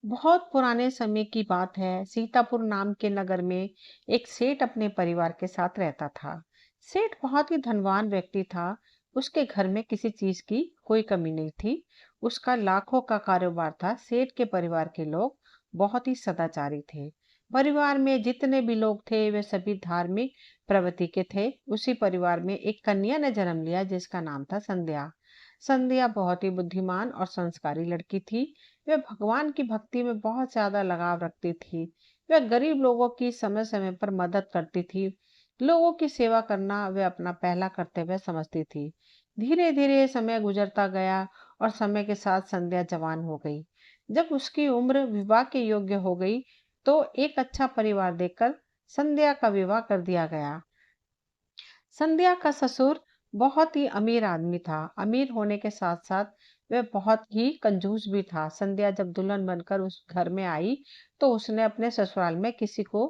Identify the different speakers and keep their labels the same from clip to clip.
Speaker 1: बहुत पुराने समय की बात है। सीतापुर नाम के नगर में एक सेठ अपने परिवार के साथ रहता था। सेठ बहुत ही धनवान व्यक्ति था। उसके घर में किसी चीज की कोई कमी नहीं थी। उसका लाखों का कारोबार था। सेठ के परिवार के लोग बहुत ही सदाचारी थे। परिवार में जितने भी लोग थे वे सभी धार्मिक प्रवृत्ति के थे। उसी परिवार में एक कन्या ने जन्म लिया जिसका नाम था संध्या। संध्या बहुत ही बुद्धिमान और संस्कारी लड़की थी। वह भगवान की भक्ति में बहुत ज्यादा लगाव रखती थी। वह गरीब लोगों की समय समय पर मदद करती थी। लोगों की सेवा करना वह अपना पहला कर्तव्य समझती थी। धीरे धीरे समय गुजरता गया और समय के साथ संध्या जवान हो गई। जब उसकी उम्र विवाह के योग्य हो गई तो एक अच्छा परिवार देखकर संध्या का विवाह कर दिया गया। संध्या का ससुर बहुत ही अमीर आदमी था। अमीर होने के साथ साथ वह बहुत ही कंजूस भी था। संध्या जब दुल्हन बनकर उस घर में आई तो उसने अपने ससुराल में किसी को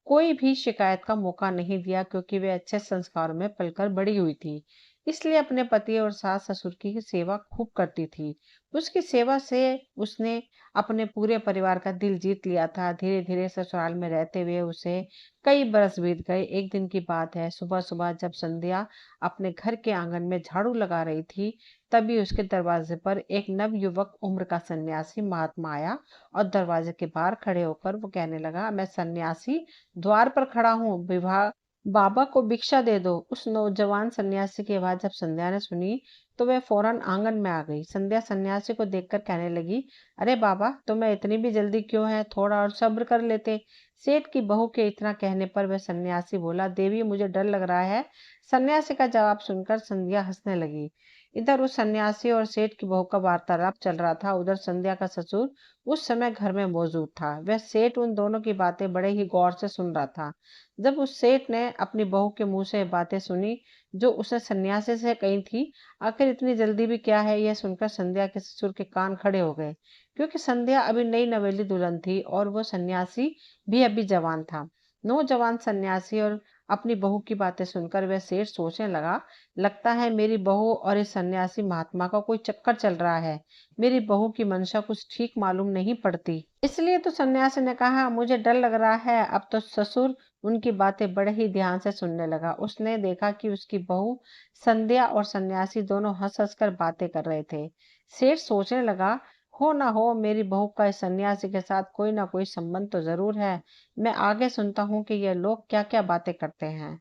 Speaker 1: कोई भी शिकायत का मौका नहीं दिया, क्योंकि वह अच्छे संस्कारों में पलकर बड़ी हुई थी। इसलिए अपने पति और सास ससुर की सेवा खूब करती थी। उसकी सेवा से उसने अपने पूरे परिवार का दिल जीत लिया था। धीरे धीरे ससुराल में रहते हुए उसे कई बरस बीत गए। एक दिन की बात है, सुबह सुबह जब संध्या अपने घर के आंगन में झाड़ू लगा रही थी, तभी उसके दरवाजे पर एक नवयुवक उम्र का सन्यासी महात्मा आया और दरवाजे के बाहर खड़े होकर वो कहने लगा, मैं सन्यासी द्वार पर खड़ा हूँ, विवाह बाबा को भिक्षा दे दो। उस नौजवान सन्यासी की आवाज जब संध्या ने सुनी तो वह फौरन आंगन में आ गई। संध्या सन्यासी को देखकर कहने लगी, अरे बाबा, तुम्हें इतनी भी जल्दी क्यों है? थोड़ा और सब्र कर लेते। सेठ की बहू के इतना कहने पर वह सन्यासी बोला, देवी मुझे डर लग रहा है। सन्यासी का जवाब सुनकर संध्या हंसने लगी। इधर उस सन्यासी और सेठ की बहू का वार्तालाप चल रहा था। उधर संध्या का ससुर उस समय घर में मौजूद था। वह सेठ उन दोनों की बातें बड़े ही गौर से सुन रहा था। जब उस सेठ ने अपनी बहू के मुंह से बातें सुनी जो उसने सन्यासी से कही थी, आखिर इतनी जल्दी भी क्या है, यह सुनकर संध्या के ससुर के कान खड़े हो गए। क्योंकि संध्या अभी नई नवेली दुल्हन थी और वो सन्यासी भी अभी जवान था। नौजवान सन्यासी और अपनी बहू की बातें सुनकर वह सेठ सोचने लगा, लगता है मेरी बहू और इस सन्यासी महात्मा का कोई चक्कर चल रहा है। मेरी बहू की मंशा कुछ ठीक मालूम नहीं पड़ती। इसलिए तो सन्यासी ने कहा, मुझे डर लग रहा है। अब तो ससुर उनकी बातें बड़े ही ध्यान से सुनने लगा। उसने देखा कि उसकी बहू संध्या और सन्यासी दोनों हंस हंस कर बातें कर रहे थे। सेठ सोचने लगा, हो ना हो मेरी बहू का इस सन्यासी के साथ कोई ना कोई संबंध तो जरूर है। मैं आगे सुनता हूँ कि ये लोग क्या क्या बातें करते हैं।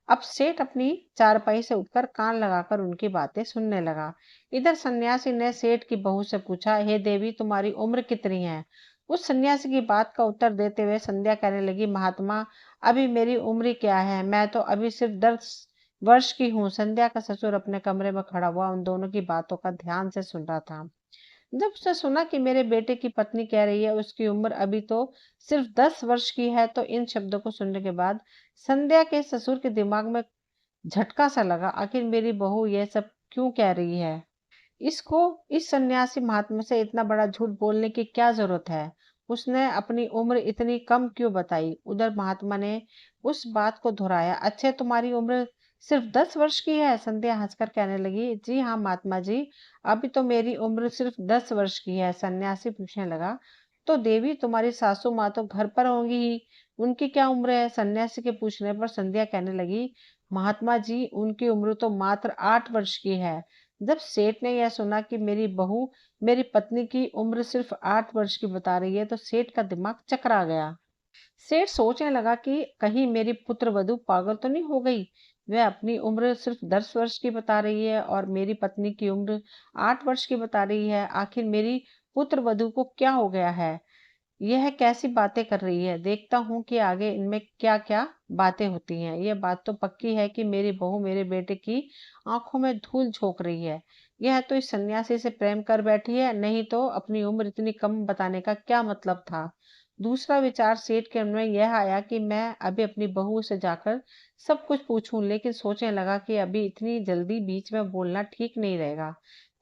Speaker 1: अब सेठ अपनी चारपाई से उठकर कान लगाकर उनकी बातें सुनने लगा। इधर सन्यासी ने सेठ की बहू से पूछा, हे देवी, तुम्हारी उम्र कितनी है? उस सन्यासी की बात का उत्तर देते हुए संध्या कहने लगी, महात्मा, अभी मेरी उम्र क्या है, मैं तो अभी सिर्फ 10 वर्ष की हूँ। संध्या का ससुर अपने कमरे में खड़ा हुआ उन दोनों की बातों का ध्यान से सुन रहा था। जब उसने सुना कि मेरे बेटे की पत्नी कह रही है उसकी उम्र अभी तो सिर्फ 10 वर्ष की है, तो इन शब्दों को सुनने के बाद संध्या के ससुर के दिमाग में झटका सा लगा। आखिर मेरी बहू यह सब क्यों कह रही है? इसको इस सन्यासी महात्मा से इतना बड़ा झूठ बोलने की क्या जरूरत है? उसने अपनी उम्र इतनी कम क्यों बताई? उधर महात्मा ने उस बात को दोहराया, अच्छे तुम्हारी उम्र सिर्फ 10 वर्ष की है? संध्या हंसकर कहने लगी, जी हाँ महात्मा जी, अभी तो मेरी उम्र सिर्फ 10 वर्ष की है। सन्यासी पूछने लगा, तो देवी तुम्हारी सासू माँ तो घर पर होंगी ही, उनकी क्या उम्र है? सन्यासी के पूछने पर संध्या कहने लगी, महात्मा जी, उनकी उम्र तो मात्र 8 वर्ष की है। जब सेठ ने यह सुना कि मेरी बहू मेरी पत्नी की उम्र सिर्फ 8 वर्ष की बता रही है तो सेठ का दिमाग चकरा गया। सेठ सोचने लगा कि कहीं मेरी पुत्र वधू पागल तो नहीं हो गई। वह अपनी उम्र सिर्फ 10 वर्ष की बता रही है और मेरी पत्नी की उम्र 8 वर्ष की बता रही है। आखिर मेरी पुत्र वधू को क्या हो गया है? यह कैसी बातें कर रही है? देखता हूँ कि आगे इनमें क्या क्या बातें होती हैं। यह बात तो पक्की है कि मेरी बहू मेरे बेटे की आंखों में धूल झोंक रही है। यह तो इस सन्यासी से प्रेम कर बैठी है, नहीं तो अपनी उम्र इतनी कम बताने का क्या मतलब था? दूसरा विचार सेठ के मन में यह आया कि मैं अभी अपनी बहू से जाकर सब कुछ पूछूं, लेकिन सोचने लगा कि अभी इतनी जल्दी बीच में बोलना ठीक नहीं रहेगा।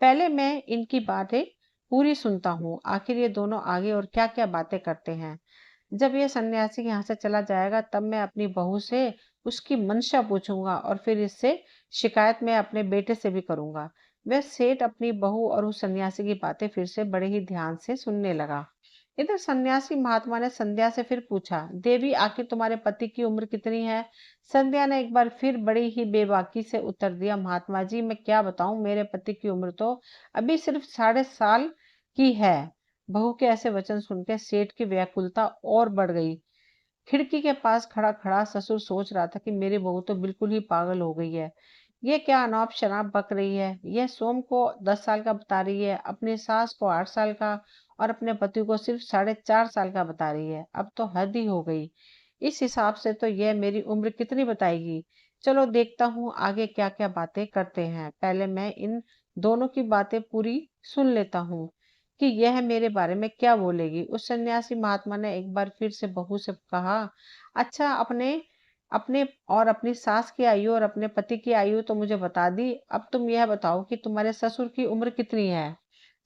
Speaker 1: पहले मैं इनकी बातें पूरी सुनता हूँ, आखिर ये दोनों आगे और क्या क्या बातें करते हैं। जब ये सन्यासी यहाँ से चला जाएगा तब मैं अपनी बहू से उसकी मंशा पूछूंगा और फिर इससे शिकायत मैं अपने बेटे से भी करूंगा। वह सेठ अपनी बहू और उस सन्यासी की बातें फिर से बड़े ही ध्यान से सुनने लगा। इधर सन्यासी महात्मा ने संध्या से फिर पूछा, देवी आखिर तुम्हारे पति की उम्र कितनी है? संध्या ने एक बार फिर बड़ी ही बेबाकी से उत्तर दिया, महात्मा जी मैं क्या बताऊं, मेरे पति की उम्र तो अभी सिर्फ साल की है। बहू के ऐसे वचन सुनकर सेठ की व्याकुलता और बढ़ गई। खिड़की के पास खड़ा खड़ा ससुर सोच रहा था कि मेरी बहू तो बिल्कुल ही पागल हो गई है। ये क्या अनाप शनाप बक रही है। यह सोम को 10 साल का बता रही है, अपनी सास को 8 साल का और अपने पति को सिर्फ 4.5 साल का बता रही है। अब तो हद ही हो गई। इस हिसाब से तो यह मेरी उम्र कितनी बताएगी। चलो देखता हूँ आगे क्या क्या बातें करते हैं। पहले मैं इन दोनों की बातें पूरी सुन लेता हूँ कि यह मेरे बारे में क्या बोलेगी। उस सन्यासी महात्मा ने एक बार फिर से बहू से कहा, अच्छा अपने अपने और अपनी सास की आयु और अपने पति की आयु तो मुझे बता दी, अब तुम यह बताओ कि तुम्हारे ससुर की उम्र कितनी है।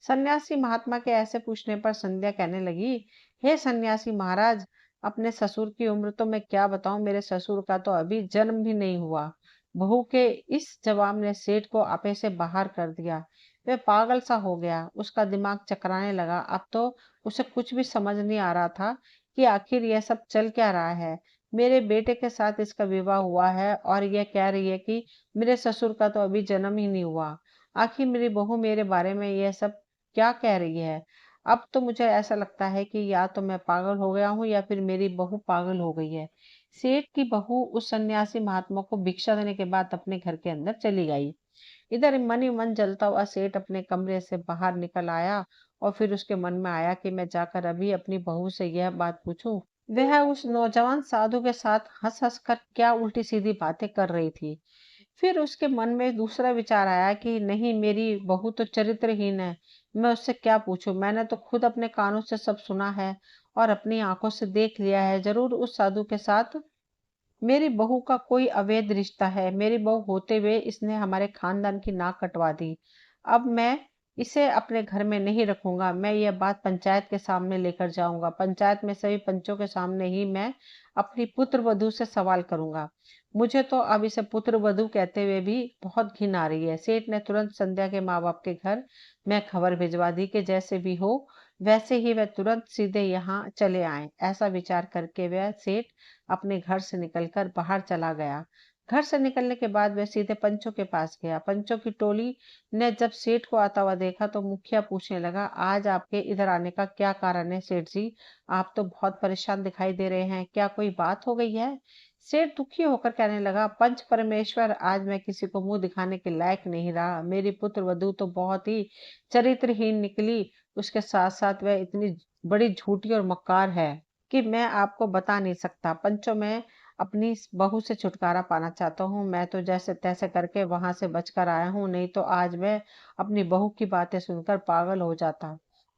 Speaker 1: सन्यासी महात्मा के ऐसे पूछने पर संध्या कहने लगी, हे सन्यासी महाराज, अपने ससुर की उम्र तो मैं क्या बताऊं, मेरे ससुर का तो अभी जन्म भी नहीं हुआ। बहू के इस जवाब ने सेठ को आपे से बाहर कर दिया। वह पागल सा हो गया, उसका दिमाग चकराने लगा। अब तो उसे कुछ भी समझ नहीं आ रहा था कि आखिर यह सब चल क्या रहा है। मेरे बेटे के साथ इसका विवाह हुआ है और यह कह रही है कि मेरे ससुर का तो अभी जन्म ही नहीं हुआ। आखिर मेरी बहू मेरे बारे में यह सब क्या कह रही है। अब तो मुझे ऐसा लगता है कि या तो मैं पागल हो गया हूँ या फिर मेरी बहू पागल हो गई है। सेठ की बहू उस सन्यासी महात्मा को भिक्षा देने के बाद अपने घर के अंदर चली गई। इधर मन ही मन जलता हुआ सेठ अपने कमरे से बाहर निकल आया और फिर उसके मन में आया कि मैं जाकर अभी अपनी बहू से यह बात पूछूं। वह उस नौजवान साधु के साथ हंस हंस कर क्या उल्टी सीधी बातें कर रही थी। फिर उसके मन में दूसरा विचार आया कि नहीं, मेरी बहू तो चरित्रहीन है, मैं उससे क्या पूछूं। मैंने तो खुद अपने कानों से सब सुना है और अपनी आंखों से देख लिया है। जरूर उस साधु के साथ मेरी बहू का कोई अवैध रिश्ता है। मेरी बहू होते हुए इसने हमारे खानदान की नाक कटवा दी। अब मैं इसे अपने घर में नहीं रखूंगा। मैं यह बात पंचायत के सामने लेकर जाऊंगा। पंचायत में सभी पंचों के सामने ही मैं अपनी पुत्र वधू से सवाल करूंगा। मुझे तो अब इसे पुत्र वधू कहते हुए भी बहुत घिन आ रही है। सेठ ने तुरंत संध्या के माँ बाप के घर में खबर भिजवा दी कि जैसे भी हो वैसे ही वह तुरंत सीधे यहाँ चले आए। ऐसा विचार करके वह सेठ अपने घर से निकलकर बाहर चला गया। घर से निकलने के बाद वह सीधे पंचों के पास गया। पंचों की टोली ने जब सेठ को आता हुआ देखा तो मुखिया पूछने लगा, आज आपके इधर आने का क्या कारण है सेठ जी? आप तो बहुत परेशान दिखाई दे रहे हैं, क्या कोई बात हो गई है? सेठ दुखी होकर कहने लगा, पंच परमेश्वर, आज मैं किसी को मुंह दिखाने के लायक नहीं रहा। मेरी पुत्र वधू तो बहुत ही चरित्रहीन निकली। उसके साथ साथ वह इतनी बड़ी झूठी और मक्कार है कि मैं आपको बता नहीं सकता। पंचों में अपनी इस बहू से छुटकारा पाना चाहता हूँ। मैं तो जैसे तैसे करके वहां से बचकर आया हूँ, नहीं तो आज मैं अपनी बहू की बातें सुनकर पागल हो जाता।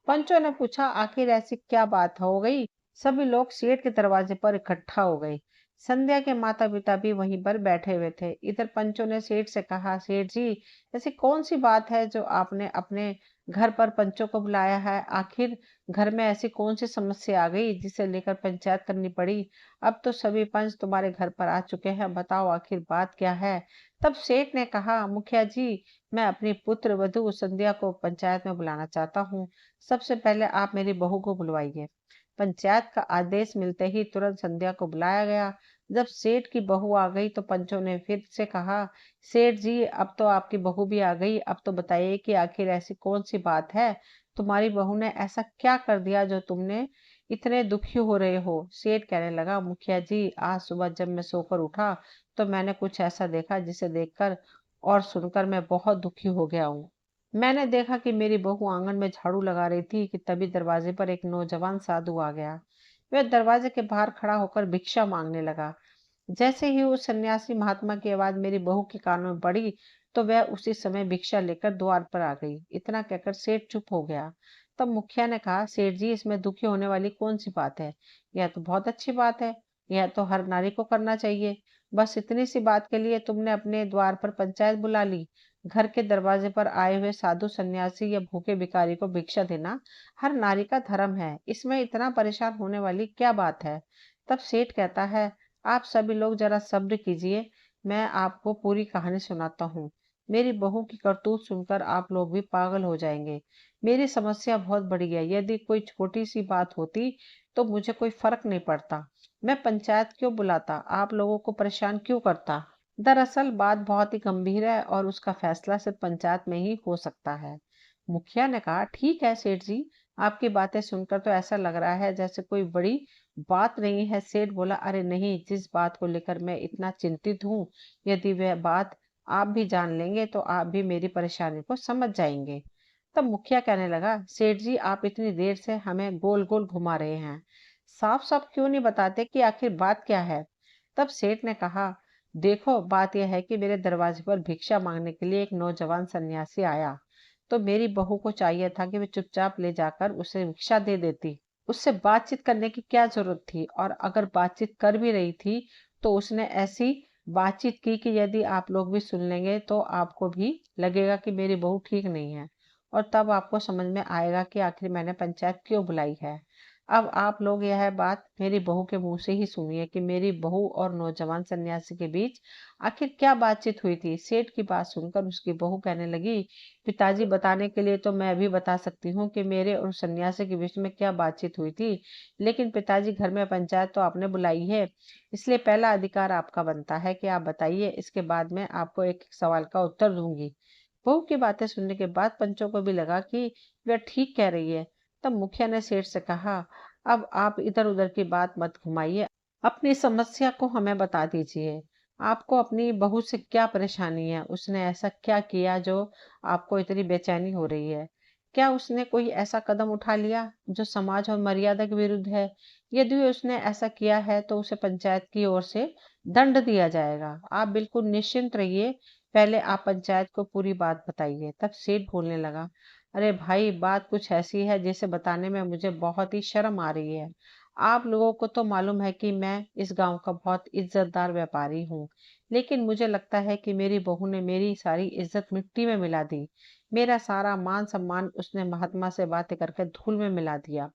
Speaker 1: पंचों ने पूछा, आखिर ऐसी क्या बात हो गई? सभी लोग सेठ के दरवाजे पर इकट्ठा हो गए। संध्या के माता पिता भी वहीं पर बैठे हुए थे। इधर पंचों ने सेठ से कहा, सेठ जी ऐसी कौन सी बात है जो आपने अपने घर पर पंचों को बुलाया है? आखिर घर में ऐसी कौन सी समस्या आ गई जिसे लेकर पंचायत करनी पड़ी? अब तो सभी पंच तुम्हारे घर पर आ चुके हैं, बताओ आखिर बात क्या है? तब सेठ ने कहा, मुखिया जी, मैं अपनी पुत्र वधू संध्या को पंचायत में बुलाना चाहता हूँ। सबसे पहले आप मेरी बहू को बुलवाइए। पंचायत का आदेश मिलते ही तुरंत संध्या को बुलाया गया। जब सेठ की बहू आ गई तो पंचों ने फिर से कहा, सेठ जी अब तो आपकी बहू भी आ गई, अब तो बताइए कि आखिर ऐसी कौन सी बात है? तुम्हारी बहू ने ऐसा क्या कर दिया जो तुमने इतने दुखी हो रहे हो? सेठ कहने लगा, मुखिया जी, आज सुबह जब मैं सोकर उठा तो मैंने कुछ ऐसा देखा जिसे देखकर और सुनकर मैं बहुत दुखी हो गया हूँ। मैंने देखा कि मेरी बहू आंगन में झाड़ू लगा रही थी कि तभी दरवाजे पर एक नौजवान साधु आ गया। वह दरवाजे के बाहर खड़ा होकर भिक्षा मांगने लगा। जैसे ही उस सन्यासी महात्मा की आवाज मेरी बहू के कानों में पड़ी तो वह उसी समय भिक्षा लेकर द्वार पर आ गई। इतना कहकर सेठ चुप हो गया। तब मुखिया ने कहा, सेठ जी इसमें दुखी होने वाली कौन सी बात है? यह तो बहुत अच्छी बात है। यह तो हर नारी को करना चाहिए। बस इतनी सी बात के लिए तुमने अपने द्वार पर पंचायत बुला ली। घर के दरवाजे पर आए हुए साधु सन्यासी या भूखे भिखारी को भिक्षा देना हर नारी का धर्म है। इसमें इतना परेशान होने वाली क्या बात है? तब सेठ कहता है, आप सभी लोग जरा सब्र कीजिए, मैं आपको पूरी कहानी सुनाता हूँ। मेरी बहू की करतूत सुनकर आप लोग भी पागल हो जाएंगे। मेरी समस्या बहुत बड़ी है, यदि कोई छोटी सी बात होती तो मुझे कोई फर्क नहीं पड़ता। मैं पंचायत क्यों बुलाता, आप लोगों को परेशान क्यों करता। दरअसल बात बहुत ही गंभीर है और उसका फैसला सिर्फ पंचायत में ही हो सकता है। मुखिया ने कहा, ठीक है सेठ जी, आपकी बातें सुनकर तो ऐसा लग रहा है जैसे कोई बड़ी बात नहीं है। सेठ बोला, अरे नहीं, जिस बात को लेकर मैं इतना चिंतित हूँ, यदि वह बात आप भी जान लेंगे तो आप भी मेरी परेशानी को समझ जाएंगे। तब मुखिया कहने लगा, सेठ जी आप इतनी देर से हमें गोल गोल घुमा रहे हैं, साफ साफ क्यों नहीं बताते कि आखिर बात क्या है। तब सेठ ने कहा, देखो बात यह है कि मेरे दरवाजे पर भिक्षा मांगने के लिए एक नौजवान सन्यासी आया, तो मेरी बहू को चाहिए था कि वे चुपचाप ले जाकर उसे भिक्षा दे देती। उससे बातचीत करने की क्या जरूरत थी, और अगर बातचीत कर भी रही थी तो उसने ऐसी बातचीत की कि यदि आप लोग भी सुन लेंगे तो आपको भी लगेगा कि मेरी बहू ठीक नहीं है, और तब आपको समझ में आएगा कि आखिर मैंने पंचायत क्यों बुलाई है। अब आप लोग यह बात मेरी बहू के मुंह से ही सुनिए कि मेरी बहू और नौजवान सन्यासी के बीच आखिर क्या बातचीत हुई थी। सेठ की बात सुनकर उसकी बहू कहने लगी, पिताजी बताने के लिए तो मैं भी बता सकती हूँ कि मेरे और सन्यासी के बीच में क्या बातचीत हुई थी, लेकिन पिताजी घर में पंचायत तो आपने बुलाई है, इसलिए पहला अधिकार आपका बनता है कि आप बताइए, इसके बाद मैं आपको एक एक सवाल का उत्तर दूंगी। बहू की बातें सुनने के बाद पंचों को भी लगा कि वह ठीक कह रही है। तब मुखिया ने सेठ से कहा, अब आप इधर उधर की बात मत घुमाइए, अपनी समस्या को हमें बता दीजिए। आपको अपनी बहू से क्या परेशानी है, उसने ऐसा क्या किया जो आपको इतनी बेचैनी हो रही है। क्या उसने कोई ऐसा कदम उठा लिया जो समाज और मर्यादा के विरुद्ध है। यदि उसने ऐसा किया है तो उसे पंचायत की ओर से दंड दिया जाएगा। आप बिल्कुल निश्चिंत रहिए, पहले आप पंचायत को पूरी बात बताइए। तब सेठ बोलने लगा, अरे भाई, बात कुछ ऐसी है जिसे बताने में मुझे बहुत ही शर्म आ रही है। आप लोगों को तो मालूम है कि मैं इस गांव का बहुत इज्जतदार व्यापारी हूँ, लेकिन मुझे लगता है कि मेरी बहू ने मेरी सारी इज्जत मिट्टी में मिला दी। मेरा सारा मान सम्मान उसने महात्मा से बातें करके धूल में मिला दिया।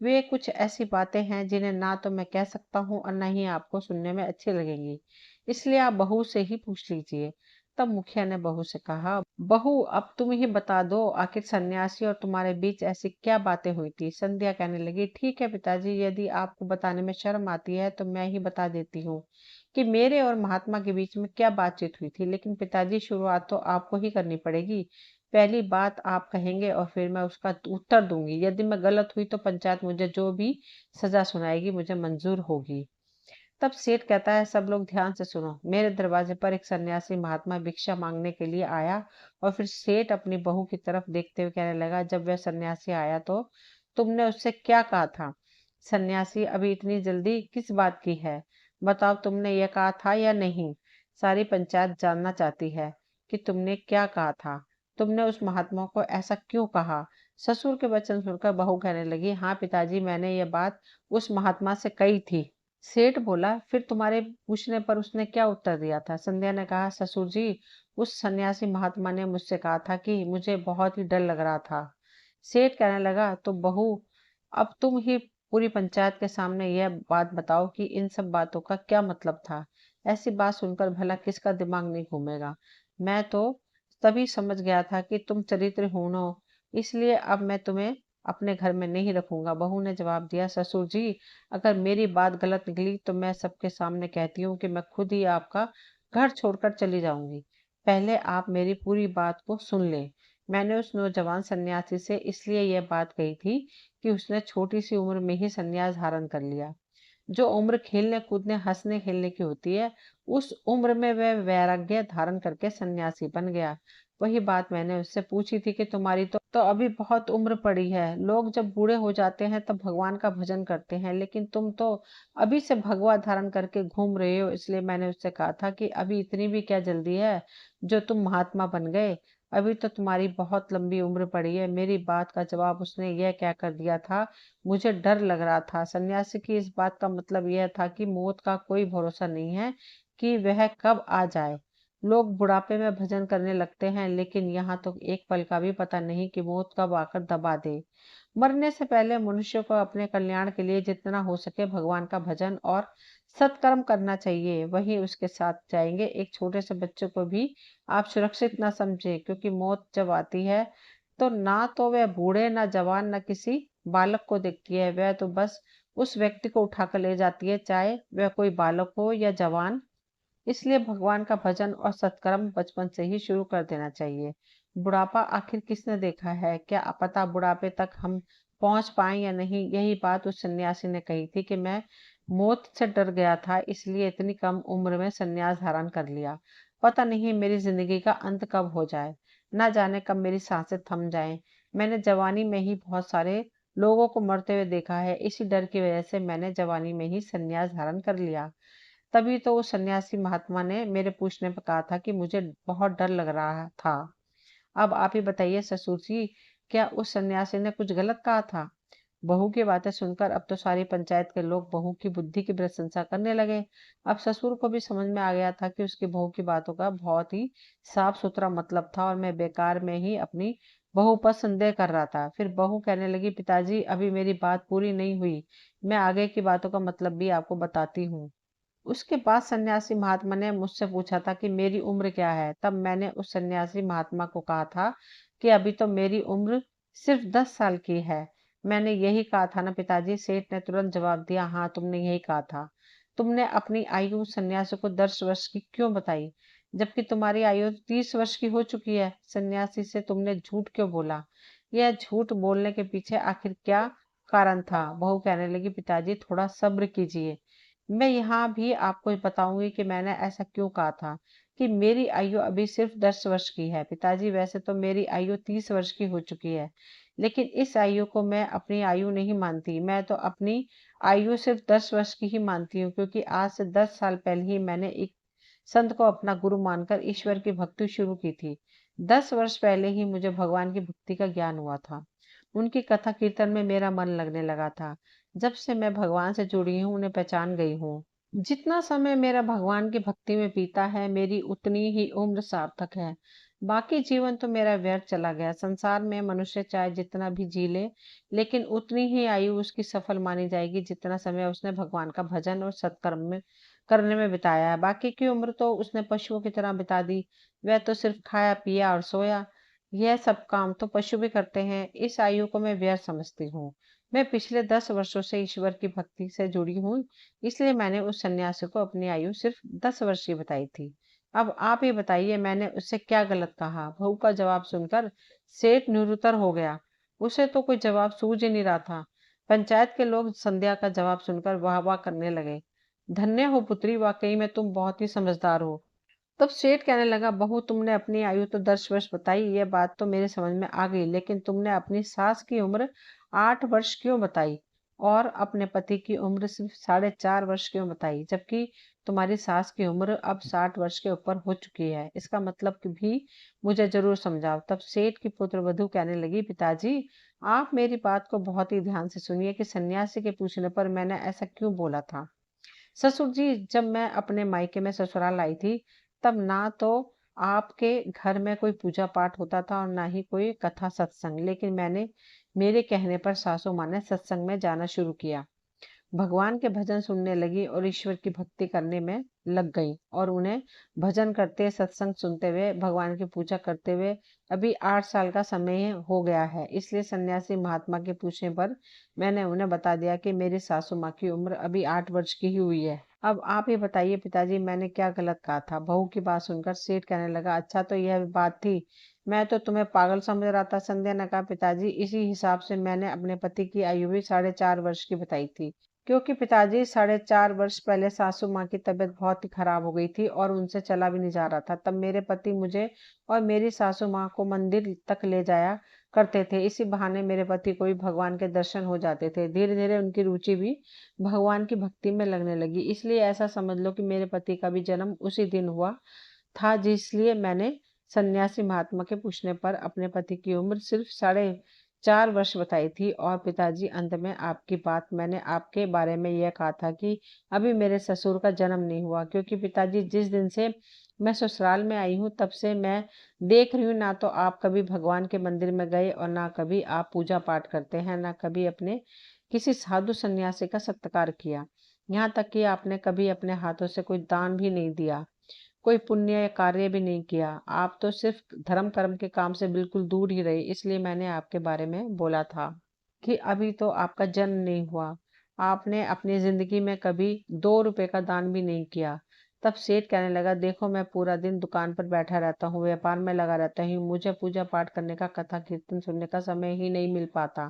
Speaker 1: वे कुछ ऐसी बातें हैं जिन्हें ना तो मैं कह सकता हूँ और ना ही आपको सुनने में अच्छी लगेंगी, इसलिए आप बहू से ही पूछ लीजिए। तब मुखिया ने बहू से कहा, बहू अब तुम ही बता दो, आखिर सन्यासी और तुम्हारे बीच ऐसी क्या बातें हुई थी। संध्या कहने लगी, ठीक है पिताजी, यदि आपको बताने में शर्म आती है तो मैं ही बता देती हूँ कि मेरे और महात्मा के बीच में क्या बातचीत हुई थी, लेकिन पिताजी शुरुआत तो आपको ही करनी पड़ेगी। पहली बात आप कहेंगे और फिर मैं उसका उत्तर दूंगी। यदि मैं गलत हुई तो पंचायत मुझे जो भी सजा सुनाएगी मुझे मंजूर होगी। तब सेठ कहता है, सब लोग ध्यान से सुनो, मेरे दरवाजे पर एक सन्यासी महात्मा भिक्षा मांगने के लिए आया। और फिर सेठ अपनी बहू की तरफ देखते हुए कहने लगा, जब वह सन्यासी आया तो तुमने उससे क्या कहा था। सन्यासी, अभी इतनी जल्दी किस बात की है, बताओ तुमने यह कहा था या नहीं। सारी पंचायत जानना चाहती है कि तुमने क्या कहा था, तुमने उस महात्मा को ऐसा क्यों कहा। ससुर के वचन सुनकर बहू कहने लगी, हाँ पिताजी, मैंने ये बात उस महात्मा से कही थी। सेठ बोला, फिर तुम्हारे पूछने पर उसने क्या उत्तर दिया था। संध्या ने कहा, ससुर जी, उस सन्यासी महात्मा ने मुझसे कहा था कि मुझे बहुत ही डर लग रहा था। सेठ कहने लगा, तो बहू, अब तुम ही पूरी पंचायत के सामने यह बात बताओ कि इन सब बातों का क्या मतलब था। ऐसी बात सुनकर भला किसका दिमाग नहीं घूमेगा। मैं तो तभी समझ गया था कि तुम चरित्रहीन हो, इसलिए अब मैं तुम्हें अपने घर में नहीं रखूंगा। बहू ने जवाब दिया, ससुर जी, अगर मेरी बात गलत निकली तो मैं सबके सामने कहती हूँ कि मैं खुद ही आपका घर छोड़कर चली जाऊंगी। पहले आप मेरी पूरी बात को सुन लें। मैंने उस नौजवान सन्यासी से इसलिए यह बात कही थी कि उसने छोटी सी उम्र में ही सन्यास धारण कर लिया। जो उम्र खेलने कूदने हंसने खेलने की होती है, उस उम्र में वह वैराग्य धारण करके सन्यासी बन गया। वही बात मैंने उससे पूछी थी कि तुम्हारी तो अभी बहुत उम्र पड़ी है, लोग जब बूढ़े हो जाते हैं तब भगवान का भजन करते हैं, लेकिन तुम तो अभी से भगवा धारण करके घूम रहे हो। इसलिए मैंने उससे कहा था कि अभी इतनी भी क्या जल्दी है जो तुम महात्मा बन गए, अभी तो तुम्हारी बहुत लंबी उम्र पड़ी है। मेरी बात का जवाब उसने यह कहकर दिया था, मुझे डर लग रहा था। सन्यासी की इस बात का मतलब यह था कि मौत का कोई भरोसा नहीं है कि वह कब आ जाए। लोग बुढ़ापे में भजन करने लगते हैं, लेकिन यहाँ तो एक पल का भी पता नहीं कि मौत कब आकर दबा दे। मरने से पहले मनुष्य को अपने कल्याण के लिए जितना हो सके भगवान का भजन और सत्कर्म करना चाहिए, वहीं उसके साथ जाएंगे। एक छोटे से बच्चे को भी आप सुरक्षित ना समझे, क्योंकि मौत जब आती है तो ना तो वह बूढ़े, ना जवान, ना किसी बालक को देखती है, वह तो बस उस व्यक्ति को उठाकर ले जाती है, चाहे वह कोई बालक हो या जवान। इसलिए भगवान का भजन और सत्कर्म बचपन से ही शुरू कर देना चाहिए। बुढ़ापा आखिर किसने देखा है, क्या पता बुढ़ापे तक हम पहुंच पाए या नहीं। यही बात उस सन्यासी ने कही थी कि मैं मौत से डर गया था, इसलिए इतनी कम उम्र में सन्यास धारण कर लिया। पता नहीं मेरी जिंदगी का अंत कब हो जाए, ना जाने कब मेरी सांसें थम जाएं। मैंने जवानी में ही बहुत सारे लोगों को मरते हुए देखा है, इसी डर की वजह से मैंने जवानी में ही सन्यास धारण कर लिया। तभी तो उस सन्यासी महात्मा ने मेरे पूछने पर कहा था कि मुझे बहुत डर लग रहा था। अब आप ही बताइए ससुर जी, क्या उस सन्यासी ने कुछ गलत कहा था? बहू की बातें सुनकर अब तो सारी पंचायत के लोग बहू की बुद्धि की प्रशंसा करने लगे। अब ससुर को भी समझ में आ गया था कि उसकी बहू की बातों का बहुत ही साफ सुथरा मतलब था, और मैं बेकार में ही अपनी बहू पर संदेह कर रहा था। फिर बहू कहने लगी, पिताजी अभी मेरी बात पूरी नहीं हुई, मैं आगे की बातों का मतलब भी आपको बताती हूँ। उसके बाद सन्यासी महात्मा ने मुझसे पूछा था कि मेरी उम्र क्या है। तब मैंने उस सन्यासी महात्मा को कहा था कि अभी तो मेरी उम्र सिर्फ 10 साल की है। मैंने यही कहा था ना पिताजी। सेठ ने तुरंत जवाब दिया, हाँ तुमने यही कहा था। तुमने अपनी आयु सन्यासी को 10 वर्ष की क्यों बताई, जबकि तुम्हारी आयु 30 वर्ष की हो चुकी है। सन्यासी से तुमने झूठ क्यों बोला? यह झूठ बोलने के पीछे आखिर क्या कारण था? बहू कहने लगी, पिताजी थोड़ा सब्र कीजिए, मैं यहाँ भी आपको बताऊंगी कि मैंने ऐसा क्यों कहा था कि मेरी आयु अभी सिर्फ 10 वर्ष की है। पिताजी वैसे तो मेरी आयु 30 वर्ष की हो चुकी है, लेकिन इस आयु को मैं अपनी आयु नहीं मानती। मैं तो अपनी आयु सिर्फ 10 वर्ष की ही मानती हूँ, क्योंकि आज से 10 साल पहले ही मैंने एक संत को अपना गुरु मानकर ईश्वर की भक्ति शुरू की थी। 10 वर्ष पहले ही मुझे भगवान की भक्ति का ज्ञान हुआ था। उनकी कथा कीर्तन में मेरा मन लगने लगा था। जब से मैं भगवान से जुड़ी हूँ, उन्हें पहचान गई हूँ। जितना समय मेरा भगवान की भक्ति में बीता है, मेरी उतनी ही उम्र सार्थक है। बाकी जीवन तो मेरा व्यर्थ चला गया। संसार में मनुष्य चाहे जितना भी जी ले, लेकिन उतनी ही आयु उसकी सफल मानी जाएगी जितना समय उसने भगवान का भजन और सत्कर्म में करने में बिताया है। बाकी की उम्र तो उसने पशुओं की तरह बिता दी। वह तो सिर्फ खाया पिया और सोया। यह सब काम तो पशु भी करते हैं। इस आयु को मैं व्यर्थ समझती हूँ। मैं पिछले 10 वर्षों से ईश्वर की भक्ति से जुड़ी हूँ, इसलिए मैंने उस सन्यासी को अपनी आयु सिर्फ 10 वर्ष की बताई थी। अब आप ही बताइए, मैंने उससे क्या गलत कहा? बहू का जवाब सुनकर सेठ निरुत्तर हो गया। उसे तो कोई जवाब सूझ ही नहीं रहा था। पंचायत के लोग संध्या का जवाब सुनकर वाह वाह करने लगे। धन्य हो पुत्री, वाकई में तुम बहुत ही समझदार हो। तब सेठ कहने लगा, बहू तुमने अपनी आयु तो 10 वर्ष बताई, यह बात तो मेरे समझ में आ गई, लेकिन तुमने अपनी सास की उम्र 8 वर्ष क्यों बताई, और अपने पति की उम्र सिर्फ 4.5 वर्ष क्यों बताई, जबकि तुम्हारी सास की उम्र अब 60 वर्ष के ऊपर हो चुकी है। इसका मतलब कि भी मुझे जरूर समझाओ। तब सेठ की पुत्र वधू कहने लगी, पिताजी आप मेरी बात को बहुत ही ध्यान से सुनिए कि सन्यासी के पूछने पर मैंने ऐसा क्यों बोला था। ससुर जी, जब मैं अपने मायके में ससुराल आई थी, तब ना तो आपके घर में कोई पूजा पाठ होता था और ना ही कोई कथा सत्संग, लेकिन मेरे कहने पर सासू माँ ने सत्संग में जाना शुरू किया। भगवान के भजन सुनने लगी और ईश्वर की भक्ति करने में लग गई, और उन्हें भजन करते, सत्संग सुनते हुए, भगवान की पूजा करते हुए अभी 8 साल का समय हो गया है। इसलिए सन्यासी महात्मा के पूछने पर मैंने उन्हें बता दिया कि मेरी सासू माँ की उम्र अभी 8 वर्ष की ही हुई है। अब आप ही बताइए पिताजी, मैंने क्या गलत कहा था? बहू की बात सुनकर सेठ कहने लगा, अच्छा तो यह बात थी, मैं तो तुम्हें पागल समझ रहा था। संध्या ने कहा, पिताजी इसी हिसाब से मैंने अपने पति की आयु भी 4.5 वर्ष की बताई थी, क्योंकि पिताजी 4.5 वर्ष पहले सासू माँ की तबीयत बहुत ही खराब हो गई थी और उनसे चला भी नहीं जा रहा था। तब मेरे पति मुझे और मेरी सासू माँ को मंदिर तक ले जाया करते थे। इसी बहाने मेरे पति को भी भगवान के दर्शन हो जाते थे। धीरे धीरे उनकी रुचि भी भगवान की भक्ति में लगने लगी। इसलिए ऐसा समझ लो कि मेरे पति का भी जन्म उसी दिन हुआ था, जिसलिए मैंने सन्यासी महात्मा के पूछने पर अपने पति की उम्र सिर्फ 4.5 वर्ष बताई थी। और पिताजी, अंत में आपकी बात, मैंने आपके बारे में यह कहा था कि अभी मेरे ससुर का जन्म नहीं हुआ, क्योंकि पिताजी जिस दिन से मैं ससुराल में आई हूँ तब से मैं देख रही हूँ, ना तो आप कभी भगवान के मंदिर में गए और ना कभी आप पूजा पाठ करते हैं, ना कभी अपने किसी साधु सन्यासी का सत्कार किया। यहाँ तक कि आपने कभी अपने हाथों से कोई दान भी नहीं दिया, कोई पुण्य या कार्य भी नहीं किया। आप तो सिर्फ धर्म कर्म के काम से बिल्कुल दूर ही रहे, इसलिए मैंने आपके बारे में बोला था कि अभी तो आपका जन्म नहीं हुआ। आपने अपनी जिंदगी में कभी 2 रुपए का दान भी नहीं किया। तब सेठ कहने लगा, देखो मैं पूरा दिन दुकान पर बैठा रहता हूँ, व्यापार में लगा रहता हूँ, मुझे पूजा पाठ करने का, कथा कीर्तन सुनने का समय ही नहीं मिल पाता।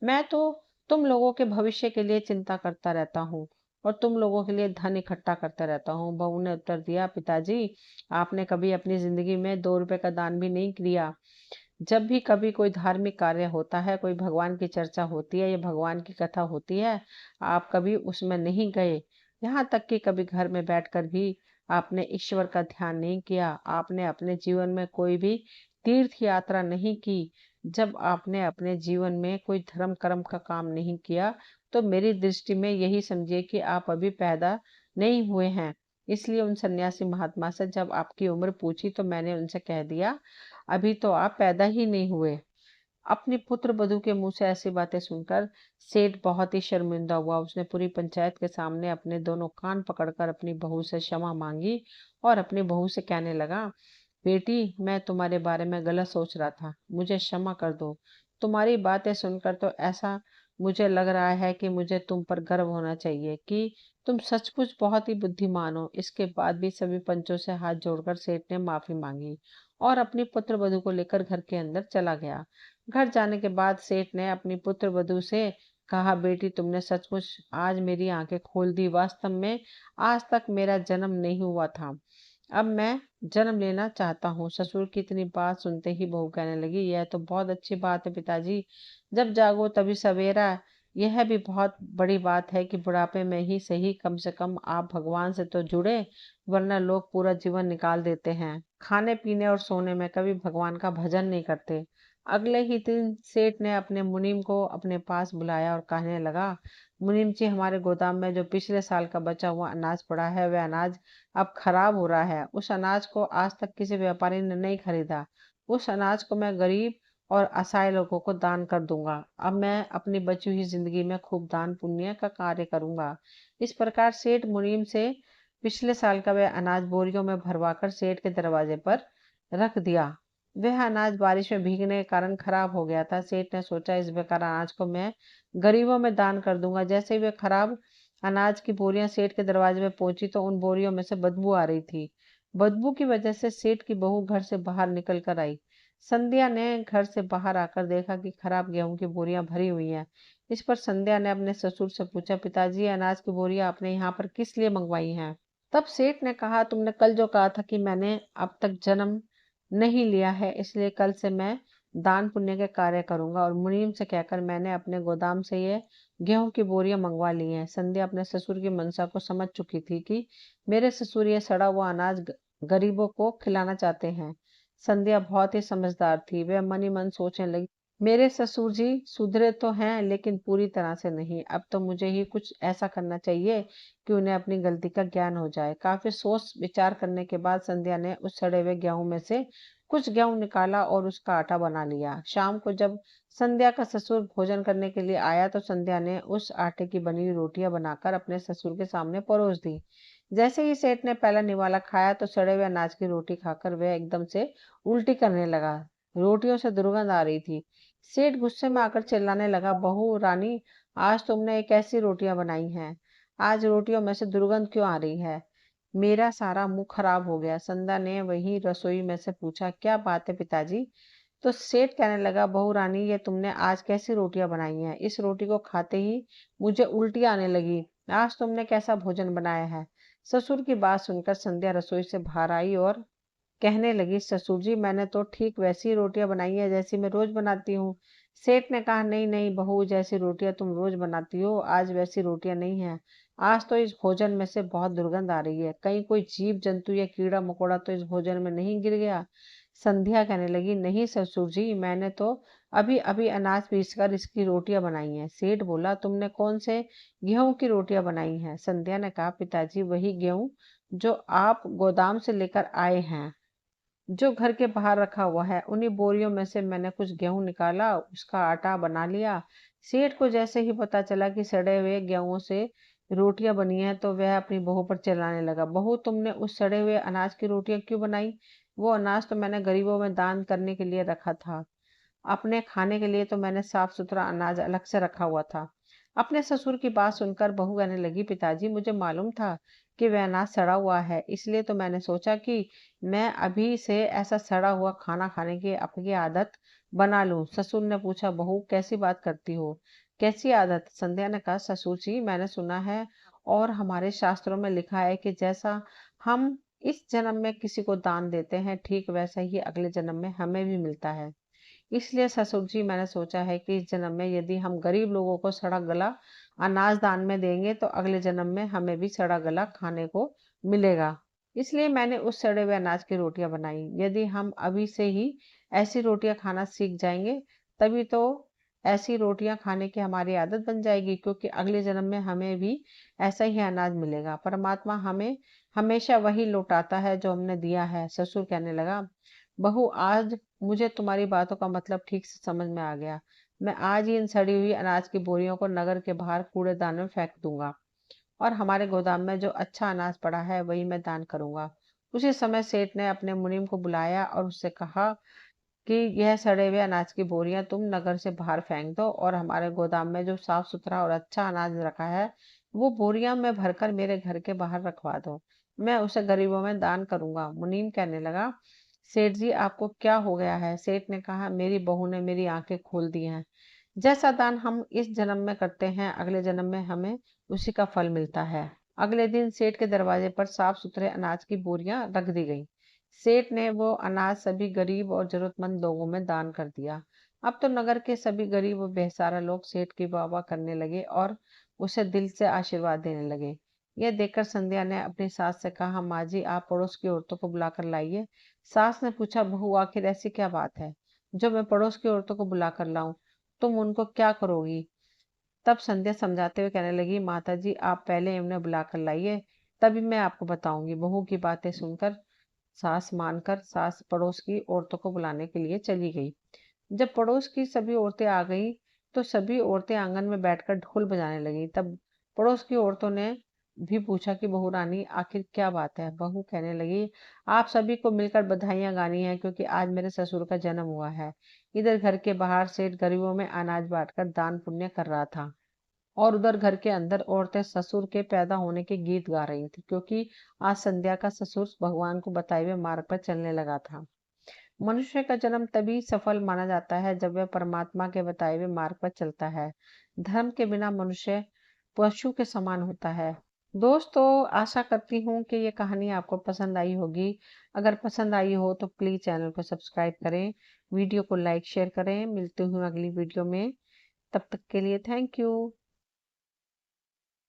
Speaker 1: मैं तो तुम लोगों के भविष्य के लिए चिंता करता रहता हूँ और तुम लोगों के लिए धन इकट्ठा करता रहता हूँ। बहू ने उत्तर दिया, पिताजी आपने कभी अपनी जिंदगी में 2 रुपए का दान भी नहीं किया। जब भी कभी कोई धार्मिक कार्य होता है, कोई भगवान की चर्चा होती है या भगवान की कथा होती है, आप कभी उसमें नहीं गए। यहाँ तक कि कभी घर में बैठकर भी आपने ईश्वर का ध्यान नहीं किया। आपने अपने जीवन में कोई भी तीर्थ यात्रा नहीं की। जब आपने अपने जीवन में कोई धर्म कर्म का काम नहीं किया, तो मेरी दृष्टि में यही समझिए कि आप अभी पैदा नहीं हुए हैं। इसलिए उन सन्यासी महात्मा से जब आपकी उम्र पूछी तो मैंने उनसे कह दिया, अभी तो आप पैदा ही नहीं हुए। अपनी पुत्र वधू के मुंह से ऐसी बातें सुनकर सेठ बहुत ही शर्मिंदा हुआ। उसने पूरी पंचायत के सामने अपने दोनों कान पकड़कर अपनी बहू से क्षमा मांगी और अपनी बहू से कहने लगा, बेटी मैं तुम्हारे बारे में गलत सोच रहा था, मुझे क्षमा कर दो। तुम्हारी बातें सुनकर तो ऐसा मुझे लग रहा है कि मुझे तुम पर गर्व होना चाहिए कि तुम सचमुच बहुत ही बुद्धिमान हो। इसके बाद भी सभी पंचों से हाथ जोड़कर सेठ ने माफी मांगी और अपनी पुत्र वधू को लेकर घर के अंदर चला गया। घर जाने के बाद सेठ ने अपनी पुत्र वधू से कहा, बेटी तुमने सचमुच आज मेरी आंखें खोल दी। वास्तव में आज तक मेरा जन्म नहीं हुआ था, अब मैं जन्म लेना चाहता हूँ। ससुर की इतनी बात सुनते ही बहू कहने लगी, यह तो बहुत अच्छी बात है पिताजी, जब जागो तभी सवेरा। यह भी बहुत बड़ी बात है कि बुढ़ापे में ही सही कम से कम आप भगवान से तो जुड़े, वरना लोग पूरा जीवन निकाल देते हैं खाने पीने और सोने में, कभी भगवान का भजन नहीं करते। अगले ही दिन सेठ ने अपने मुनीम को अपने पास बुलाया और कहने लगा, मुनीम जी हमारे गोदाम में जो पिछले साल का बचा हुआ अनाज पड़ा है, वह अनाज अब खराब हो रहा है। उस अनाज को आज तक किसी व्यापारी ने नहीं खरीदा। उस अनाज को मैं गरीब और असहाय लोगों को दान कर दूंगा। अब मैं अपनी बची हुई जिंदगी में खूब दान पुण्य का कार्य करूंगा। इस प्रकार सेठ मुनीम से पिछले साल का वह अनाज बोरियों में भरवाकर सेठ के दरवाजे पर रख दिया। वह अनाज बारिश में भीगने के कारण खराब हो गया था। सेठ ने सोचा, इस बेकार अनाज को मैं गरीबों में दान कर दूंगा। जैसे ही वह खराब अनाज की बोरियां सेठ के दरवाजे में पहुंची तो उन बोरियों में से बदबू आ रही थी। बदबू की वजह से सेठ की बहू घर से बाहर निकल कर आई। संध्या ने घर से बाहर आकर देखा कि खराब गेहूं की बोरियां भरी हुई हैं। इस पर संध्या ने अपने ससुर से पूछा, पिताजी ये अनाज की बोरियां आपने यहाँ पर किस लिए मंगवाई हैं? तब सेठ ने कहा, तुमने कल जो कहा था कि मैंने अब तक जन्म नहीं लिया है, इसलिए कल से मैं दान पुण्य के कार्य करूंगा। और मुनीम से कहकर मैंने अपने गोदाम से ये गेहूं की बोरियां मंगवा ली हैं। संध्या अपने ससुर की मनसा को समझ चुकी थी कि मेरे ससुर ये सड़ा हुआ अनाज गरीबों को खिलाना चाहते हैं। संध्या बहुत ही समझदार थी। वह मन ही मन सोचने लगी, मेरे ससुर जी सुधरे तो हैं लेकिन पूरी तरह से नहीं। अब तो मुझे ही कुछ ऐसा करना चाहिए कि उन्हें अपनी गलती का ज्ञान हो जाए। काफी सोच विचार करने के बाद संध्या ने उस सड़े हुए गेहूं में से कुछ गेहूं निकाला और उसका आटा बना लिया। शाम को जब संध्या का ससुर भोजन करने के लिए आया तो संध्या ने उस आटे की बनी हुई रोटियां बनाकर अपने ससुर के सामने परोस दी। जैसे ही सेठ ने पहला निवाला खाया तो सड़े हुए अनाज की रोटी खाकर वह एकदम से उल्टी करने लगा। रोटियों से दुर्गंध आ रही थी। सेठ गुस्से में आकर चिल्लाने लगा, बहू रानी, आज तुमने एक ऐसी रोटियां बनाई हैं, आज रोटियों में से दुर्गंध क्यों आ रही है? मेरा सारा मुंह खराब हो गया। संध्या ने वही रसोई में से पूछा, क्या बात है पिताजी? तो सेठ कहने लगा, बहू रानी ये तुमने आज कैसी रोटियां बनाई हैं? इस रोटी को खाते ही मुझे उल्टी आने लगी। आज तुमने कैसा भोजन बनाया है? ससुर की बात सुनकर संध्या रसोई से बाहर आई और कहने लगी, ससुर जी मैंने तो ठीक वैसी रोटियां बनाई है जैसी मैं रोज बनाती हूँ। सेठ ने कहा, नहीं नहीं बहू, जैसी रोटियां तुम रोज बनाती हो आज वैसी रोटियां नहीं है। आज तो इस भोजन में से बहुत दुर्गंध आ रही है। कहीं कोई जीव जंतु या कीड़ा मकोड़ा तो इस भोजन में नहीं गिर गया? संध्या कहने लगी, नहीं ससुर जी, मैंने तो अभी अभी अनाज पीसकर इसकी रोटियां बनाई हैं। सेठ बोला, तुमने कौन से गेहूं की रोटियां बनाई हैं? संध्या ने कहा, पिताजी वही गेहूं जो आप गोदाम से लेकर आए हैं, जो घर के बाहर रखा हुआ है, उन्हीं बोरियों में से मैंने कुछ गेहूं निकाला, उसका आटा बना लिया। सेठ को जैसे ही पता चला कि सड़े हुए गेहूं से रोटियां बनी हैं तो वह अपनी बहू पर चिल्लाने लगा, बहू तुमने उस सड़े हुए अनाज की रोटियां क्यों बनाई? वो अनाज तो मैंने गरीबों में दान करने के लिए रखा था। अपने खाने के लिए तो मैंने साफ सुथरा अनाज अलग से रखा हुआ था। अपने ससुर की बात सुनकर बहू कहने लगी, पिताजी मुझे मालूम था कि वह अनाज सड़ा हुआ है, इसलिए तो मैंने सोचा कि मैं अभी से ऐसा सड़ा हुआ खाना खाने की अपनी आदत बना लूं। ससुर ने पूछा, बहू कैसी बात करती हो? कैसी आदत? संध्या ने कहा, ससुर जी मैंने सुना है और हमारे शास्त्रों में लिखा है कि जैसा हम इस जन्म में किसी को दान देते हैं, ठीक वैसा ही अगले जन्म में हमें भी मिलता है। इसलिए ससुर जी मैंने सोचा है कि इस जन्म में यदि हम गरीब लोगों को सड़ा गला अनाज दान में देंगे तो अगले जन्म में हमें भी सड़ा गला खाने को मिलेगा। इसलिए मैंने उस सड़े हुए अनाज की रोटियां बनाई। यदि हम अभी से ही ऐसी रोटियां खाना सीख जाएंगे, तभी तो ऐसी रोटियां खाने की हमारी आदत बन जाएगी, क्योंकि अगले जन्म में हमें भी ऐसा ही अनाज मिलेगा। परमात्मा हमें हमेशा वही लौटाता है जो हमने दिया है। ससुर कहने लगा, बहू आज मुझे तुम्हारी बातों का मतलब ठीक से समझ में आ गया। मैं आज ही इन सड़ी हुई अनाज की बोरियों को नगर के बाहर कूड़ेदान में फेंक दूंगा और हमारे गोदाम में जो अच्छा अनाज पड़ा है वही मैं दान करूंगा। उसी समय सेठ ने अपने मुनीम को बुलाया और उससे कहा कि यह सड़े हुए अनाज की बोरियां तुम नगर से बाहर फेंक दो और हमारे गोदाम में जो साफ सुथरा और अच्छा अनाज रखा है वो बोरियां में भरकर मेरे घर के बाहर रखवा दो। मैं उसे गरीबों में दान करूंगा। मुनीम कहने लगा, सेठ जी आपको क्या हो गया है? सेठ ने कहा, मेरी बहू ने मेरी आंखें खोल दी हैं। जैसा दान हम इस जन्म में करते हैं अगले जन्म में हमें उसी का फल मिलता है। अगले दिन सेठ के दरवाजे पर साफ सुथरे अनाज की बोरियां रख दी गई। सेठ ने वो अनाज सभी गरीब और जरूरतमंद लोगों में दान कर दिया। अब तो नगर के सभी गरीब और बेसहारा लोग सेठ की वाह वाह करने लगे और उसे दिल से आशीर्वाद देने लगे। यह देखकर संध्या ने अपनी सास से कहा, माँ जी आप पड़ोस की औरतों को बुलाकर लाइए। सास ने पूछा, बहू आखिर ऐसी क्या बात है जो मैं पड़ोस की औरतों को बुलाकर लाऊं? तुम उनको क्या करोगी? तब संध्या समझाते हुए कहने लगी, माता जी आप पहले इन्हें बुलाकर लाइए, तभी मैं आपको बताऊंगी। बहू की बातें सुनकर सास पड़ोस की औरतों को बुलाने के लिए चली गई। जब पड़ोस की सभी औरतें आ गईं, तो सभी औरतें आंगन में बैठकर ढोल बजाने लगीं। तब पड़ोस की औरतों ने भी पूछा कि बहू रानी आखिर क्या बात है? बहू कहने लगी, आप सभी को मिलकर बधाइयां गानी है क्योंकि आज मेरे ससुर का जन्म हुआ है। इधर घर के बाहर सेठ गरीबों में अनाज बांटकर दान पुण्य कर रहा था और उधर घर के अंदर औरतें ससुर के पैदा होने के गीत गा रही थी, क्योंकि आज संध्या का ससुर भगवान को बताए हुए मार्ग पर चलने लगा था। मनुष्य का जन्म तभी सफल माना जाता है जब वह परमात्मा के बताए हुए मार्ग पर चलता है। धर्म के बिना मनुष्य पशु के समान होता है। दोस्तों, आशा करती हूँ कि ये कहानी आपको पसंद आई होगी। अगर पसंद आई हो तो प्लीज चैनल को सब्सक्राइब करें, वीडियो को लाइक शेयर करें। मिलती हूँ अगली वीडियो में, तब तक के लिए थैंक यू।